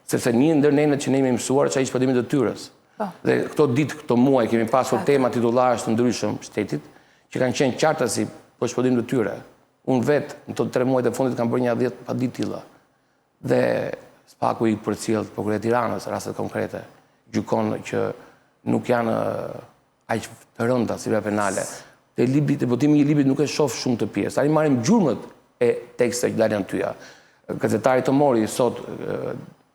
Sepse një ndër nenet që ne jemi mësuar që ai shpëtimit të tyres. Dhe këto ditë, këto muaj, kemi pasur tema titullarës të ndryshëm shtetit, që kanë qenë qartësi për shpëtim të tyre. Unë vetë, në të 3 muajt e fundit, kam bërë një 10 pa ditë tilla. Dhe spaku i përcjell Prokuria e Tiranës, rastet konkrete, gjykon që nuk janë aq të rënda si penale. Te libri, te votimi i librit nuk e shoh shumë të pjesë. Tani marrim gjurmët e teksteve që dalin tyja. Gazetari të mori sot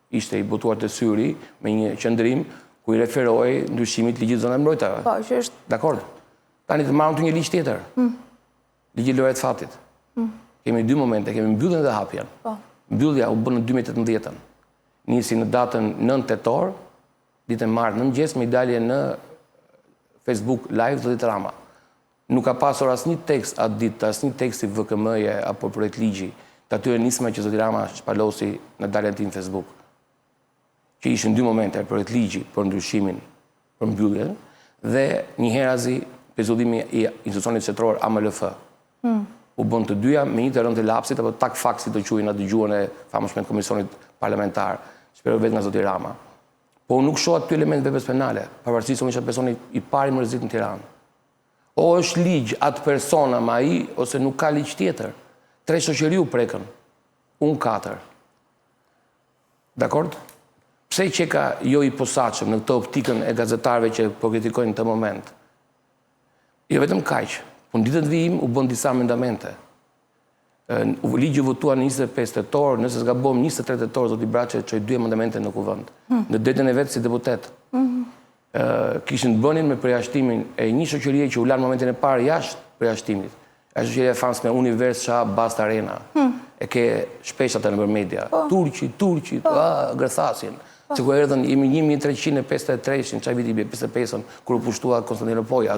ishte i botuar të syri me një qëndrim ku i referoi ndryshimit ligjit zonë e mbrojtjeve. Po, që është... Dakord. Tani të marrëm të një ligj tjetër. Ligji i Loret Fatit. Kemi 2 momente, kemi mbylljen dhe hapjen. Mbyllja u bën në 2018. Nisi në datën 9 tetor, ditën e martë në mëngjes me dalje në Facebook Live Zoti Rama. Nuk ka pasur asnjë tekst atë ditë, asnjë tekst i VKM-je apo projekt ligji të atyre nisma që Zoti Rama shpalosi në daljen e tij në Facebook. Që ishin 2 momente, projekt ligji për ndryshimin, për mbylljen, dhe njëherazi pezullimi i institucionit qendror AMLF. U bën të dyja me një të rënd të lapsit apo tak faksi të quajnë atë dëgjuan e famshme të komisionit parlamentar, shpero vetë nga Zoti Rama. Po nuk shoh aty element veprës penale, pavarësisht se unë isha personi i pari mërzit në Tiranë. O është ligj atë persona ma ai, ose nuk ka ligj tjetër. 3 shoqëri u prekën, unë 4. Dakord? Pse që ka jo i posaçëm në këtë optikën e gazetarëve që po kritikojnë në të moment? Jo vetëm kaq, po në ditën e vijim u bën disa amendamente. Ligji u votua në 25 tetor, nëse s'gabom 23 tetor, zoti Braçe çoi 2 amendamente në kuvend. Në detën e vet si deputet. Kishin të bënin me përjashtimin e një shoqërie që u lan momentin e parë jashtë përjashtimit. Ajo shoqëria e famshme Univers Shah Bast Arena. E ke shpesh atë në media. Turqi, gërthasin. Se ku erdhën jemi 1353-shin, çaj viti 55-ën, kur u pushtua Konstantinopoja,